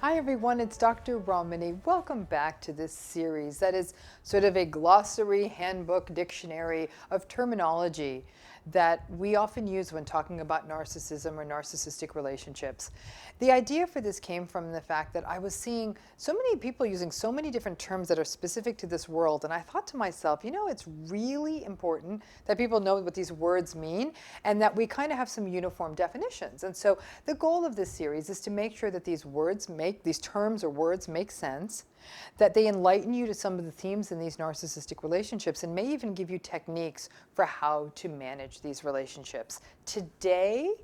Hi everyone, it's Dr. Ramani. Welcome back to this series that is sort of a glossary, handbook, dictionary of terminology that we often use when talking about narcissism or narcissistic relationships. The idea for this came from the fact that I was seeing so many people using so many different terms that are specific to this world, and I thought to myself, you know, it's really important that people know what these words mean and that we kind of have some uniform definitions. And so the goal of this series is to make sure that these terms or words make sense, that they enlighten you to some of the themes in these narcissistic relationships, and may even give you techniques for how to manage these relationships. Today,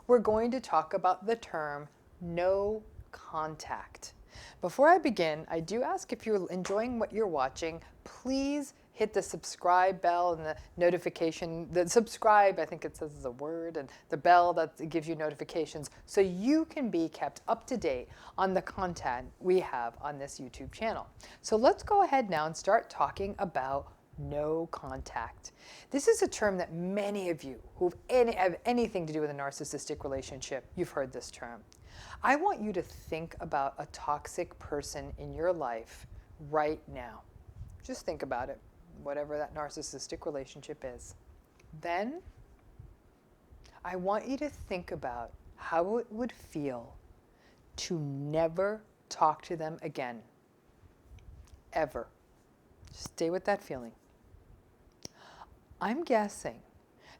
we're going to talk about the term no contact. Before I begin, I do ask, if you're enjoying what you're watching, please hit the subscribe bell and the notification. The subscribe, I think it says is a word, and the bell that gives you notifications so you can be kept up to date on the content we have on this YouTube channel. So let's go ahead now and start talking about no contact. This is a term that many of you who have anything to do with a narcissistic relationship, you've heard this term. I want you to think about a toxic person in your life right now. Just think about it, whatever that narcissistic relationship is. Then, I want you to think about how it would feel to never talk to them again. Ever. Stay with that feeling. I'm guessing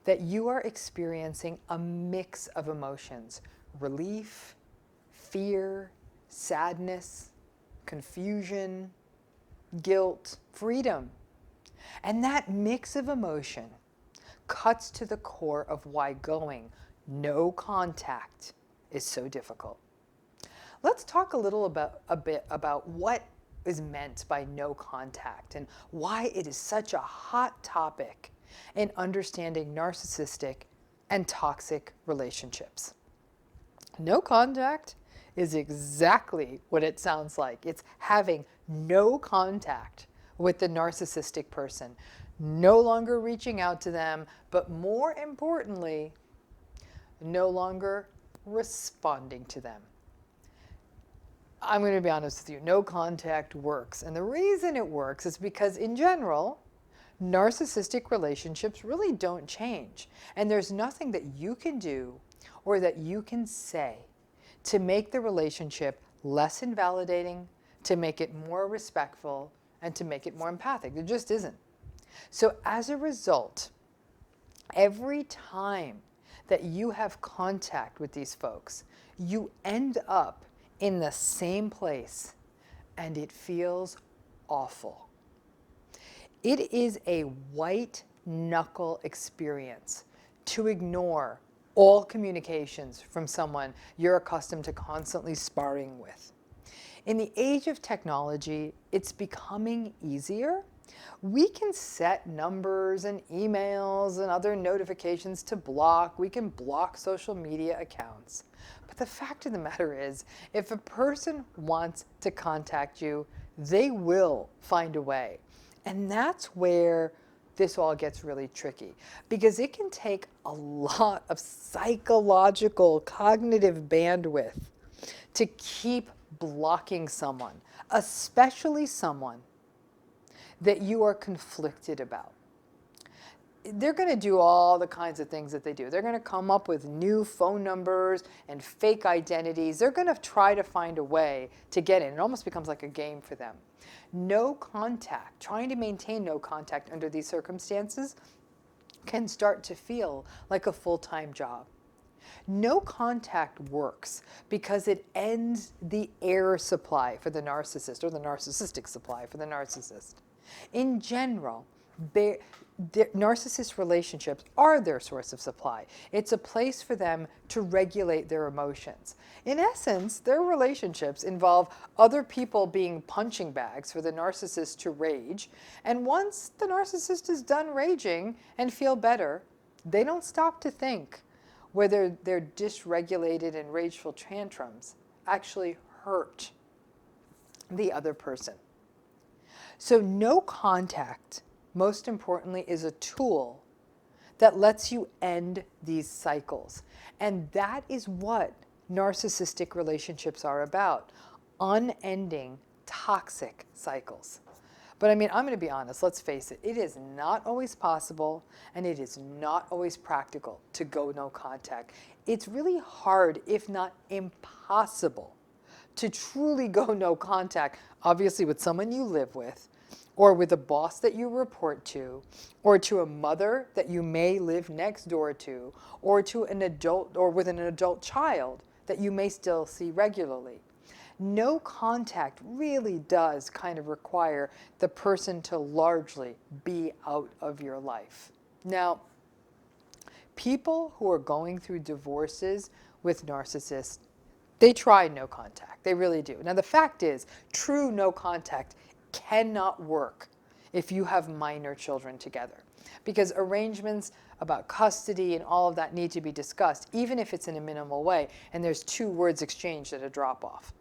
that you are experiencing a mix of emotions: relief, fear, sadness, confusion, guilt, freedom. And that mix of emotion cuts to the core of why going no contact is so difficult. Let's talk a bit about what is meant by no contact and why it is such a hot topic in understanding narcissistic and toxic relationships. No contact is exactly what it sounds like. It's having no contact with the narcissistic person, no longer reaching out to them, but more importantly, no longer responding to them. I'm going to be honest with you, no contact works. And the reason it works is because, in general, narcissistic relationships really don't change. And there's nothing that you can do or that you can say to make the relationship less invalidating, to make it more respectful, and to make it more empathic. There just isn't. So as a result, every time that you have contact with these folks, you end up in the same place, and it feels awful. It is a white knuckle experience to ignore all communications from someone you're accustomed to constantly sparring with. In the age of technology, it's becoming easier. We can set numbers and emails and other notifications to block. We can block social media accounts. But the fact of the matter is, if a person wants to contact you, they will find a way. And that's where this all gets really tricky, because it can take a lot of psychological, cognitive bandwidth to keep blocking someone, especially someone that you are conflicted about. They're going to do all the kinds of things that they do. They're going to come up with new phone numbers and fake identities. They're going to try to find a way to get in. It almost becomes like a game for them. No contact, trying to maintain no contact under these circumstances, can start to feel like a full-time job. No contact works because it ends the air supply for the narcissist, or the narcissistic supply for the narcissist. In general, narcissist relationships are their source of supply. It's a place for them to regulate their emotions. In essence, their relationships involve other people being punching bags for the narcissist to rage, and once the narcissist is done raging and feel better, they don't stop to think whether their dysregulated and rageful tantrums actually hurt the other person. So no contact, most importantly, is a tool that lets you end these cycles. And that is what narcissistic relationships are about. unending toxic cycles. But I mean, I'm going to be honest, let's face it, it is not always possible and it is not always practical to go no contact. It's really hard, if not impossible, to truly go no contact, obviously with someone you live with, or with a boss that you report to, or to a mother that you may live next door to, or to an adult, or with an adult child that you may still see regularly. No contact really does kind of require the person to largely be out of your life. Now, people who are going through divorces with narcissists, they try no contact. They really do. Now, the fact is, true no contact cannot work if you have minor children together, because arrangements about custody and all of that need to be discussed, even if it's in a minimal way, and there's 2 words exchanged at a drop-off.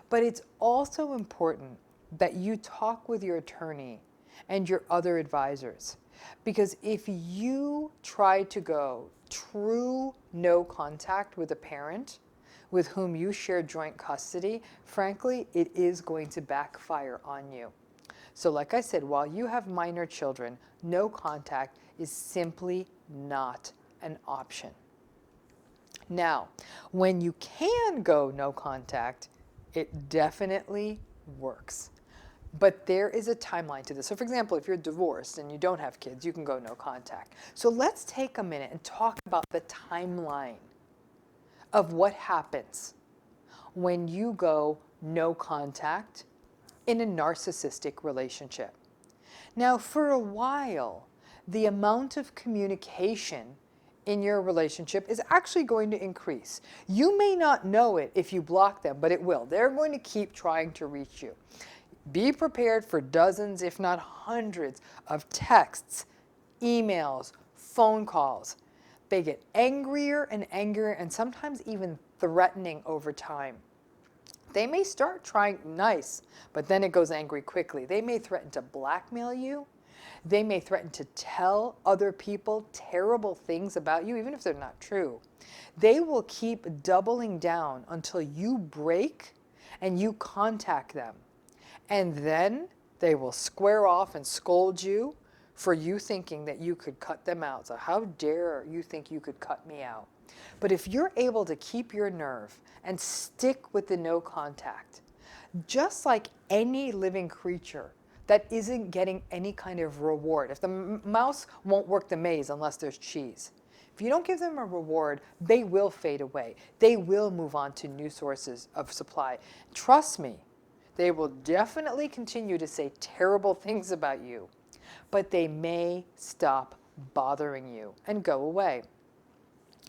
But it's also important that you talk with your attorney and your other advisors, because if you try to go true no contact with a parent with whom you share joint custody, frankly, it is going to backfire on you. So like I said, while you have minor children, no contact is simply not an option. Now, when you can go no contact, it definitely works. But there is a timeline to this. So for example, if you're divorced and you don't have kids, you can go no contact. So let's take a minute and talk about the timeline of what happens when you go no contact in a narcissistic relationship. Now, for a while, the amount of communication in your relationship is actually going to increase. You may not know it if you block them, but it will. They're going to keep trying to reach you. Be prepared for dozens, if not hundreds, of texts, emails, phone calls. They get angrier and angrier and sometimes even threatening over time. They may start trying nice, but then it goes angry quickly. They may threaten to blackmail you. They may threaten to tell other people terrible things about you, even if they're not true. They will keep doubling down until you break and you contact them. And then they will square off and scold you for you thinking that you could cut them out. So how dare you think you could cut me out? But if you're able to keep your nerve and stick with the no contact, just like any living creature that isn't getting any kind of reward. If the mouse won't work the maze unless there's cheese. If you don't give them a reward, they will fade away. They will move on to new sources of supply. Trust me, they will definitely continue to say terrible things about you, but they may stop bothering you and go away.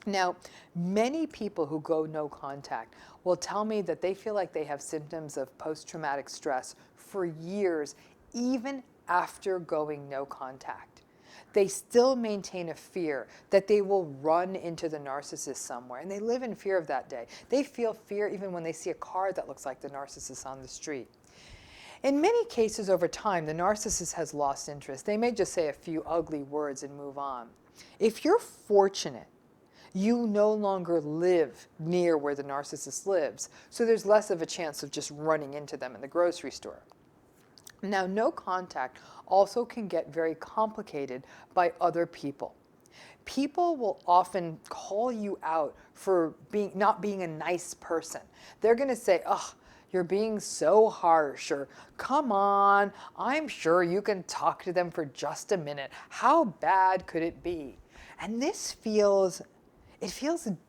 Now, many people who go no contact will tell me that they feel like they have symptoms of post-traumatic stress for years, even after going no contact. They still maintain a fear that they will run into the narcissist somewhere, and they live in fear of that day. They feel fear even when they see a car that looks like the narcissist on the street. In many cases over time, the narcissist has lost interest. They may just say a few ugly words and move on. If you're fortunate, you no longer live near where the narcissist lives, so there's less of a chance of just running into them in the grocery store. Now, no contact also can get very complicated by other people. People will often call you out for not being a nice person. They're going to say, "Oh, you're being so harsh," or "Come on, I'm sure you can talk to them for just a minute. How bad could it be?" And this feels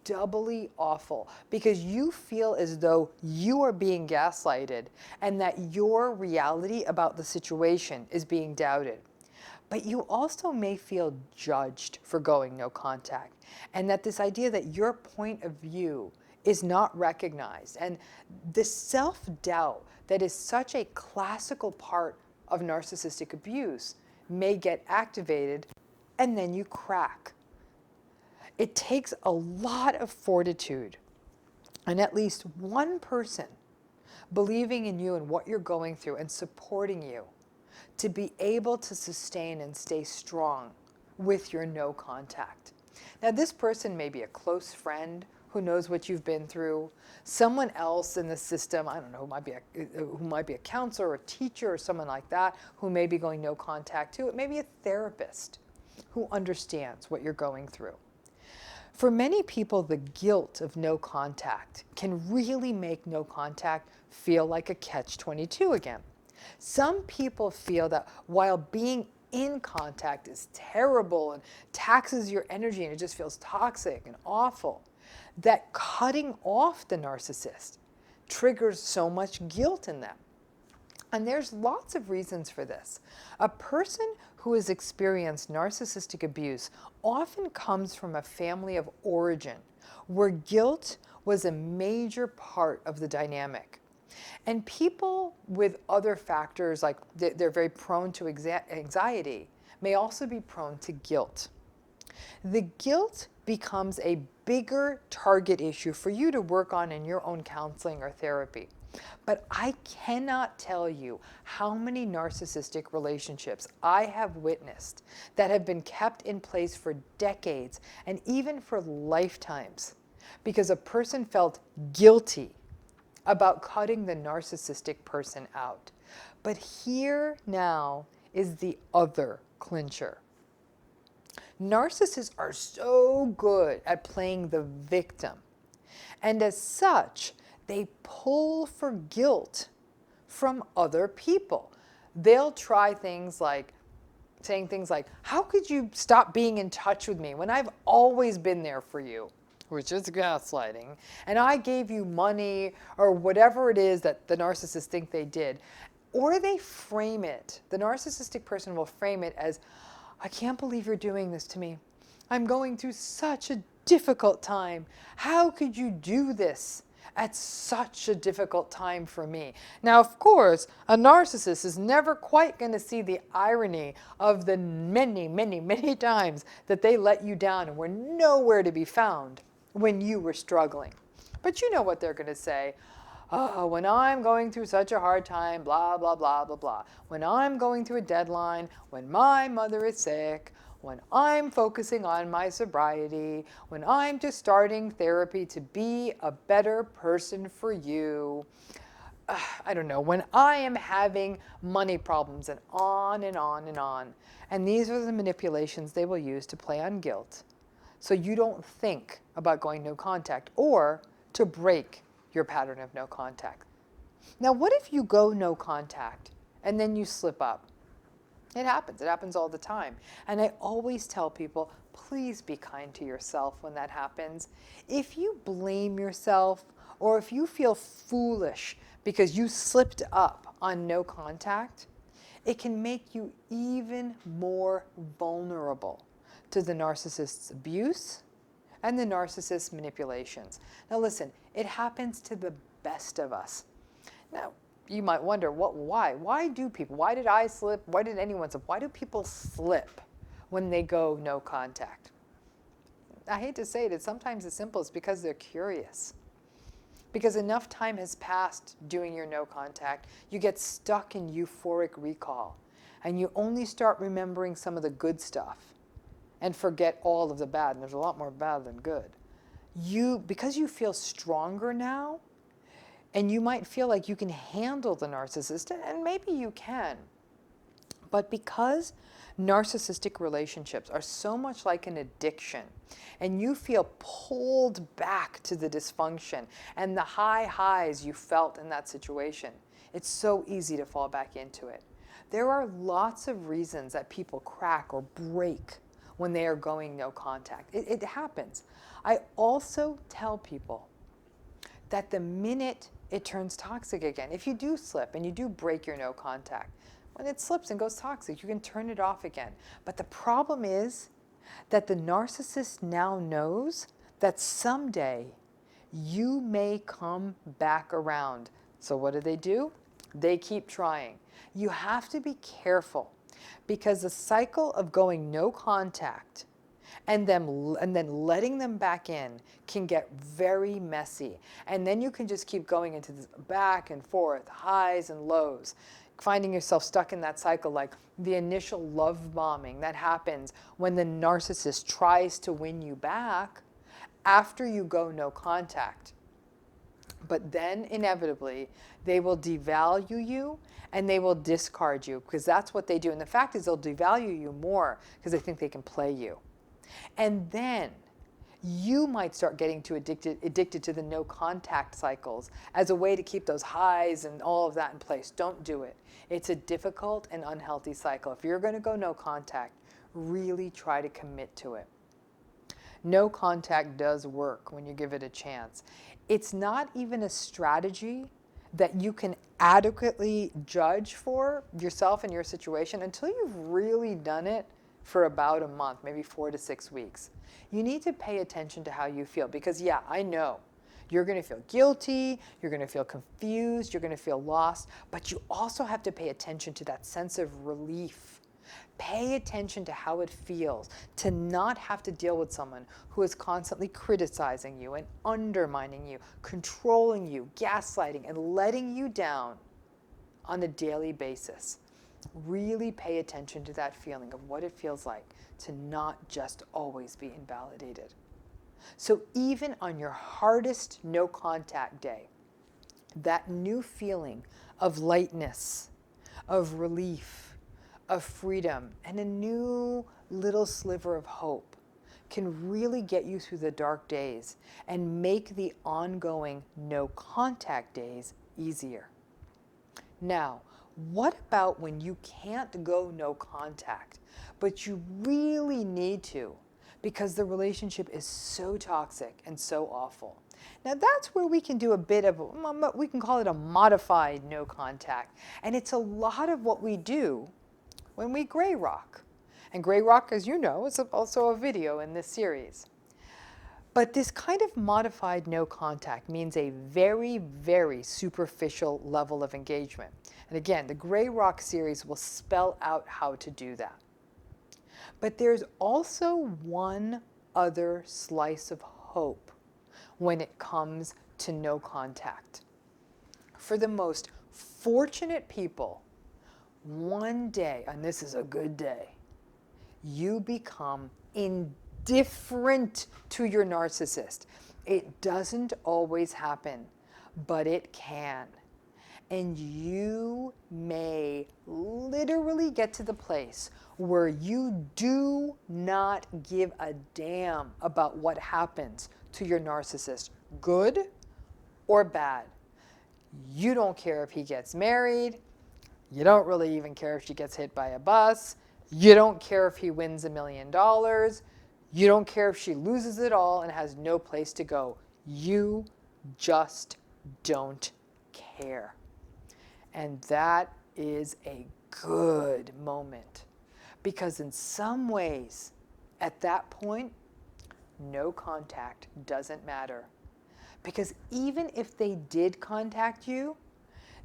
doubly awful because you feel as though you are being gaslighted and that your reality about the situation is being doubted. But you also may feel judged for going no contact, and that this idea that your point of view is not recognized. And the self-doubt that is such a classical part of narcissistic abuse may get activated, and then you crack. It takes a lot of fortitude and at least one person believing in you and what you're going through and supporting you to be able to sustain and stay strong with your no contact. Now, this person may be a close friend who knows what you've been through, someone else in the system, I don't know, who might be a counselor or a teacher or someone like that who may be going no contact too. It may be a therapist who understands what you're going through. For many people, the guilt of no contact can really make no contact feel like a catch-22 again. Some people feel that while being in contact is terrible and taxes your energy and it just feels toxic and awful, that cutting off the narcissist triggers so much guilt in them. And there's lots of reasons for this. A person who has experienced narcissistic abuse often comes from a family of origin where guilt was a major part of the dynamic. And people with other factors, like they're very prone to anxiety, may also be prone to guilt. The guilt becomes a bigger target issue for you to work on in your own counseling or therapy. But I cannot tell you how many narcissistic relationships I have witnessed that have been kept in place for decades and even for lifetimes because a person felt guilty about cutting the narcissistic person out. But here now is the other clincher. Narcissists are so good at playing the victim, and as such, they pull for guilt from other people. They'll try things like saying things like, how could you stop being in touch with me when I've always been there for you? Which is gaslighting. And I gave you money or whatever it is that the narcissists think they did. Or they frame it. The narcissistic person will frame it as, I can't believe you're doing this to me. I'm going through such a difficult time. How could you do this at such a difficult time for me? Now, of course, a narcissist is never quite going to see the irony of the many, many, many times that they let you down and were nowhere to be found when you were struggling. But you know what they're going to say. Oh, when I'm going through such a hard time, blah, blah, blah, blah, blah. When I'm going through a deadline, when my mother is sick, when I'm focusing on my sobriety, when I'm just starting therapy to be a better person for you, I don't know, when I am having money problems, and on and on and on. And these are the manipulations they will use to play on guilt, so you don't think about going no contact or to break your pattern of no contact. Now, what if you go no contact and then you slip up? It happens all the time. And I always tell people, please be kind to yourself when that happens. If you blame yourself or if you feel foolish because you slipped up on no contact, it can make you even more vulnerable to the narcissist's abuse and the narcissist's manipulations. Now listen, it happens to the best of us. Now, you might wonder, why? Why did I slip? Why did anyone slip? Why do people slip when they go no contact? I hate to say it, it's sometimes as simple as because they're curious. Because enough time has passed doing your no contact, you get stuck in euphoric recall, and you only start remembering some of the good stuff and forget all of the bad, and there's a lot more bad than good. Because you feel stronger now, and you might feel like you can handle the narcissist, and maybe you can. But because narcissistic relationships are so much like an addiction, and you feel pulled back to the dysfunction and the high highs you felt in that situation, it's so easy to fall back into it. There are lots of reasons that people crack or break when they are going no contact. It happens. I also tell people that the minute it turns toxic again, if you do slip and you do break your no contact, when it slips and goes toxic, you can turn it off again. But the problem is that the narcissist now knows that someday you may come back around. So what do? They keep trying. You have to be careful, because the cycle of going no contact and then letting them back in can get very messy. And then you can just keep going into this back and forth, highs and lows, finding yourself stuck in that cycle, like the initial love bombing that happens when the narcissist tries to win you back, after you go no contact. But then inevitably, they will devalue you and they will discard you, because that's what they do. And the fact is, they'll devalue you more because they think they can play you. And then you might start getting addicted to the no contact cycles as a way to keep those highs and all of that in place. Don't do it. It's a difficult and unhealthy cycle. If you're going to go no contact, really try to commit to it. No contact does work when you give it a chance. It's not even a strategy that you can adequately judge for yourself and your situation until you've really done it for about a month, maybe 4 to 6 weeks. You need to pay attention to how you feel, because yeah, I know you're going to feel guilty, you're going to feel confused, you're going to feel lost, but you also have to pay attention to that sense of relief. Pay attention to how it feels to not have to deal with someone who is constantly criticizing you and undermining you, controlling you, gaslighting, and letting you down on a daily basis. Really pay attention to that feeling of what it feels like to not just always be invalidated. So even on your hardest no contact day, that new feeling of lightness, of relief, of freedom, and a new little sliver of hope can really get you through the dark days and make the ongoing no contact days easier. Now, what about when you can't go no contact, but you really need to because the relationship is so toxic and so awful? Now that's where we can do a bit of, we can call it a modified no contact. And it's a lot of what we do when we gray rock. And gray rock, as you know, is also a video in this series. But this kind of modified no contact means a very, very superficial level of engagement. And again, the Gray Rock series will spell out how to do that. But there's also one other slice of hope when it comes to no contact. For the most fortunate people, one day, and this is a good day, you become indifferent to your narcissist. It doesn't always happen, but it can. And you may literally get to the place where you do not give a damn about what happens to your narcissist, good or bad. You don't care if he gets married. You don't really even care if she gets hit by a bus. You don't care if he wins $1 million. You don't care if she loses it all and has no place to go. You just don't care. And that is a good moment, because in some ways, at that point, no contact doesn't matter. Because even if they did contact you,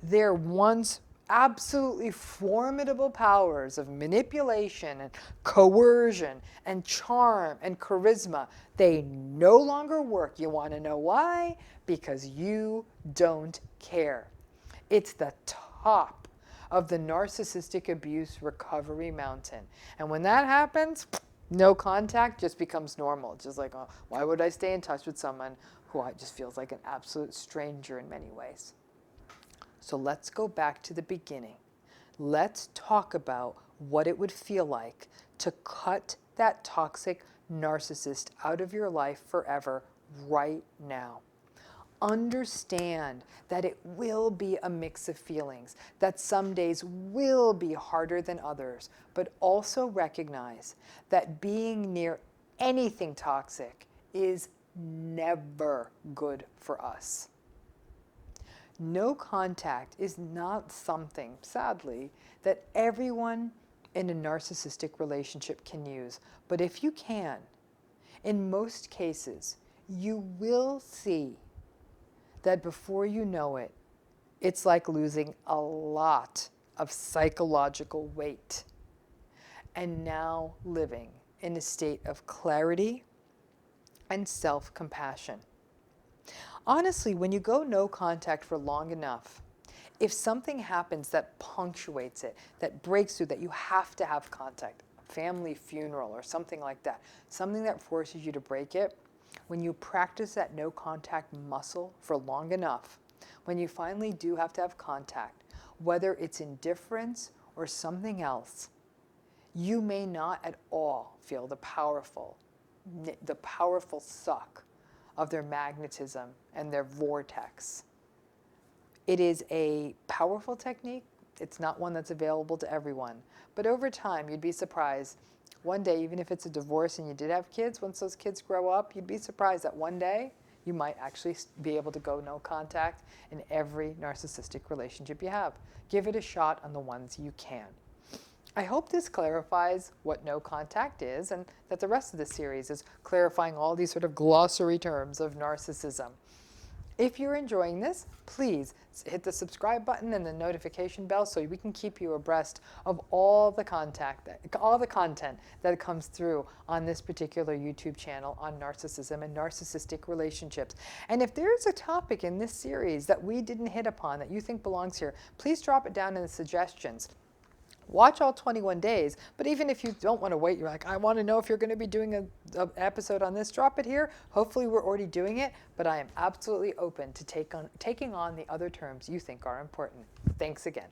their once absolutely formidable powers of manipulation and coercion and charm and charisma, they no longer work. You want to know why? Because you don't care. It's the top of the narcissistic abuse recovery mountain. And when that happens, no contact just becomes normal. It's just like, oh, why would I stay in touch with someone who just feels like an absolute stranger in many ways? So let's go back to the beginning. Let's talk about what it would feel like to cut that toxic narcissist out of your life forever right now. Understand that it will be a mix of feelings, that some days will be harder than others, but also recognize that being near anything toxic is never good for us. No contact is not something, sadly, that everyone in a narcissistic relationship can use. But if you can, in most cases, you will see that before you know it, it's like losing a lot of psychological weight and now living in a state of clarity and self-compassion. Honestly, when you go no contact for long enough, if something happens that punctuates it, that breaks through, that you have to have contact, a family funeral or something like that, something that forces you to break it, when you practice that no contact muscle for long enough, when you finally do have to have contact, whether it's indifference or something else, you may not at all feel the powerful suck of their magnetism and their vortex. It is a powerful technique. It's not one that's available to everyone. But over time, you'd be surprised. One day, even if it's a divorce and you did have kids, once those kids grow up, you'd be surprised that one day you might actually be able to go no contact in every narcissistic relationship you have. Give it a shot on the ones you can. I hope this clarifies what no contact is, and that the rest of the series is clarifying all these sort of glossary terms of narcissism. If you're enjoying this, please hit the subscribe button and the notification bell so we can keep you abreast of all the content that comes through on this particular YouTube channel on narcissism and narcissistic relationships. And if there's a topic in this series that we didn't hit upon that you think belongs here, please drop it down in the suggestions. Watch all 21 days, but even if you don't want to wait, you're like, I want to know if you're going to be doing an episode on this, drop it here. Hopefully we're already doing it, but I am absolutely open to taking on the other terms you think are important. Thanks again.